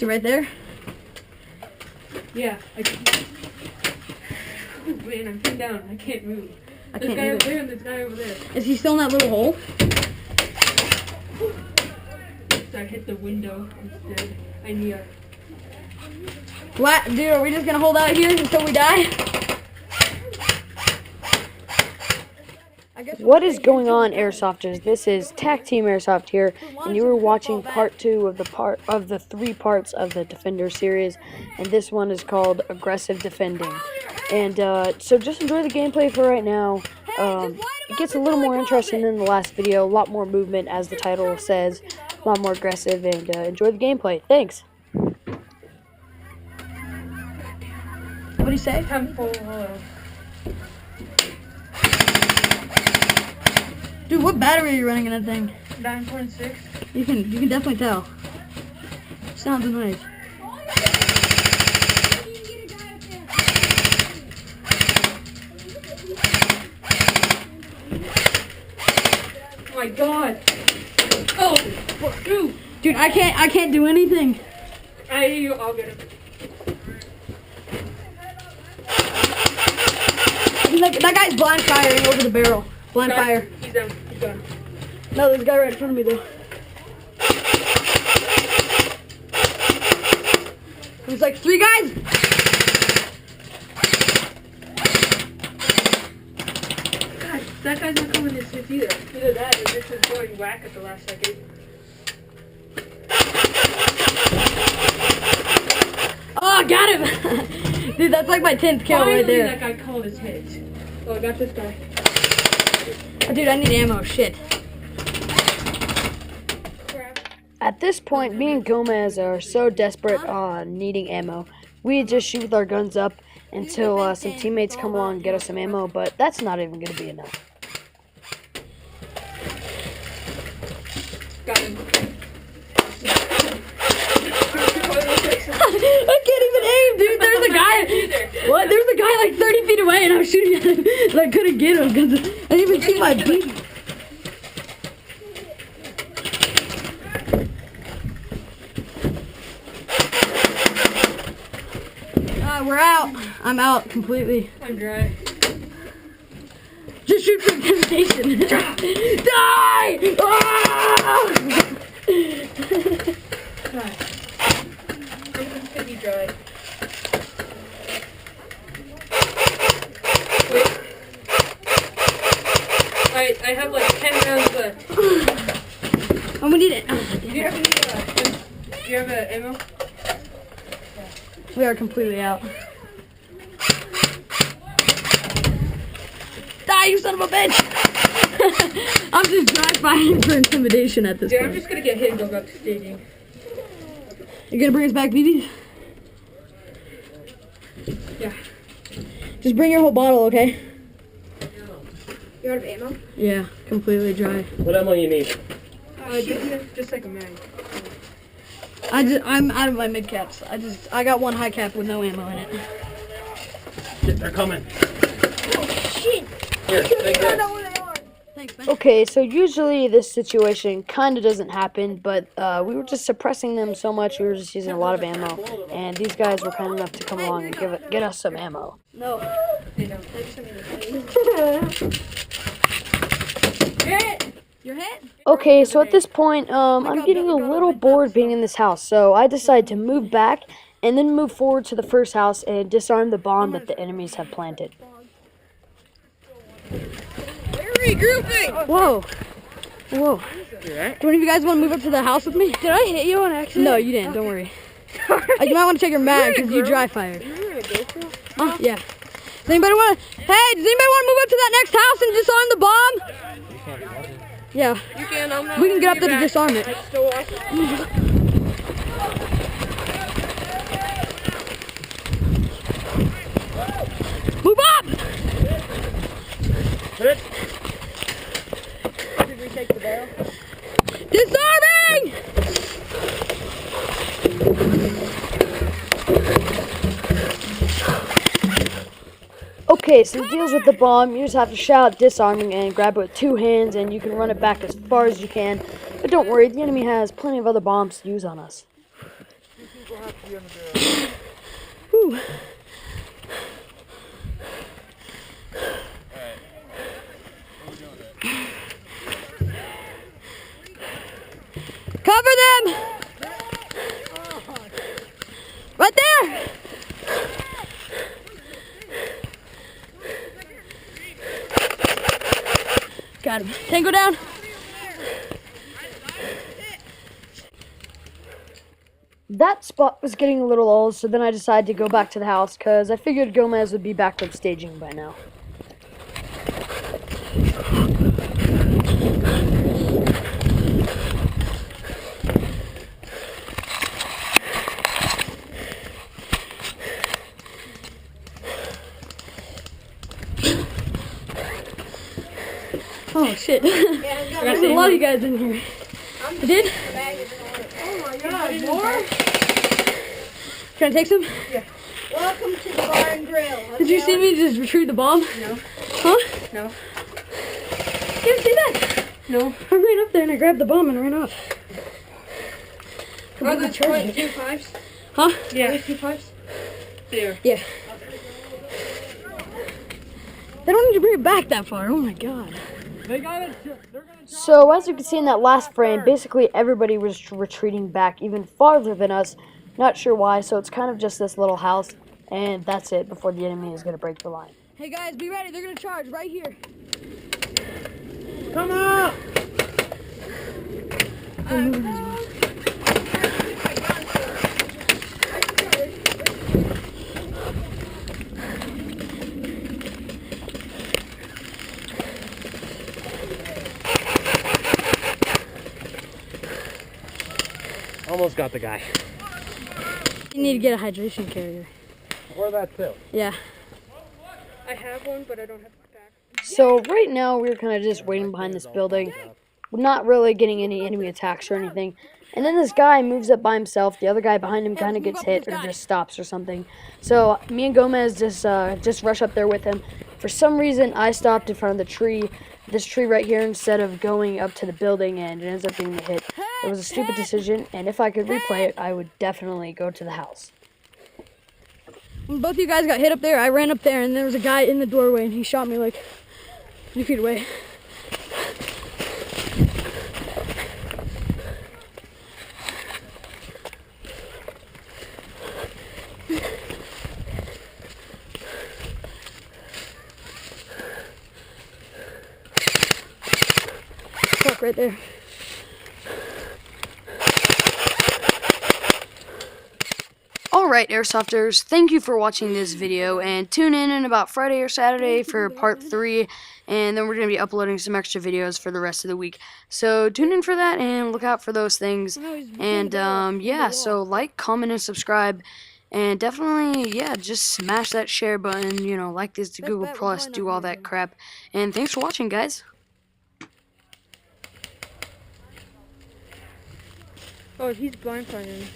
Is he right there? Yeah. Oh man, I'm pinned down. I can't move. I This can't guy move. over there and this guy over there. Is he still in that little hole? So I hit the window instead. I need a... What? Dude, are we just gonna hold out here until we die? What is going on, Airsofters? This is Tag Team Airsoft here, and you were watching part 2 of the 3 parts of the Defender series, and this one is called Aggressive Defending. And so just enjoy the gameplay for right now. It gets a little more interesting than the last video, a lot more movement, as the title says, a lot more aggressive, and enjoy the gameplay. Thanks. What do you say? I'm full. Dude, what battery are you running in that thing? 9.6. You can definitely tell. Sounds nice. Oh my god. Oh, dude. Dude, I can't do anything. I'll get him. That guy's blind firing over the barrel. Blind fire. He's down. He's gone. No, there's a guy right in front of me though. There's like 3 guys. God, that guy's not coming this hit either. Either that or this is going whack at the last second. Oh, got him. Dude, that's like my 10th kill right there. That guy called his hits. Oh, I got this guy. Dude, I need ammo. Shit. At this point, me and Gomez are so desperate on needing ammo. We just shoot with our guns up until some teammates come along and get us some ammo, but that's not even going to be enough. Got him. I can't even aim, dude. There's a guy. What? There's a guy like 30 feet away, and I was shooting at him. And I couldn't get him because I didn't even see my beam. We're out. I'm out completely. I'm dry. Just shoot for intimidation. Die! Ah! God. I'm completely dry. Wait. Alright, I have like 10 rounds left. Oh, we need it. Do you have any, do you have ammo? We are completely out. Die, you son of a bitch! I'm just dry firing for intimidation at this Dude, point. I'm just gonna get hit and go back to staging. You gonna bring us back, BB? Yeah. Just bring your whole bottle, okay? You out of ammo? Yeah, completely dry. What ammo you need? Just like a mag. I'm out of my mid caps. I got 1 high cap with no ammo in it. Shit, they're coming. Oh shit! Here, take this. Thanks, man. Okay, so usually this situation kind of doesn't happen, but we were just suppressing them so much, we were just using a lot of ammo, and these guys were kind enough to come along and get us some ammo. No. You're hit? Okay, so at this point, I'm getting a little bored being in this house, so I decided to move back and then move forward to the first house and disarm the bomb that the enemies have planted. Whoa. Whoa. Do any of you guys want to move up to the house with me? Did I hit you on accident? No, you didn't. Don't worry. You might want to check your mag because you dry fired. Huh? Yeah. Does anybody want to? Hey, does anybody want to move up to that next house and disarm the bomb? Yeah. You can. We can get up there to disarm it. That's still awesome. Move up! Hit. Did we take the barrel? Disarming! Okay, so the deal's with the bomb, you just have to shout disarming and grab it with 2 hands, and you can run it back as far as you can. But don't worry, the enemy has plenty of other bombs to use on us. Whew. Cover them! Right there! Got him. Tango down. That spot was getting a little old, so then I decided to go back to the house because I figured Gomez would be back from staging by now. Oh shit. There's a lot of you guys in here. You did? Oh my god, more? Can I take some? Yeah. Welcome to the bar and grill. Did you see me just retrieve the bomb? No. Huh? No. You didn't see that? No. I ran up there and I grabbed the bomb and ran off. Are those Completely charged it. .25s? Huh? Yeah. .25s? There. Yeah. They don't need to bring it back that far. Oh my god. So as you can see in that last frame, basically everybody was retreating back even farther than us. Not sure why, so it's kind of just this little house, and that's it before the enemy is going to break the line. Hey guys, be ready. They're going to charge right here. Come on! Almost got the guy. You need to get a hydration carrier. Or that too. Yeah. I have one, but I don't have a pack. So right now we're kind of just waiting behind this building. We're not really getting any enemy attacks or anything. And then this guy moves up by himself. The other guy behind him kind of gets hit or just stops or something. So me and Gomez just rush up there with him. For some reason, I stopped in front of the tree, this tree right here, instead of going up to the building, and it ends up being the hit. It was a stupid decision, and if I could replay it, I would definitely go to the house. When both of you guys got hit up there, I ran up there, and there was a guy in the doorway, and he shot me like 3 feet away. Fuck, right there. Alright, Airsofters, thank you for watching this video, and tune in about Friday or Saturday for part 3, and then we're going to be uploading some extra videos for the rest of the week. So tune in for that, and look out for those things, and yeah, so like, comment, and subscribe, and definitely, yeah, just smash that share button, you know, like this to Google+, do all that crap, and thanks for watching, guys. Oh, he's blindsided.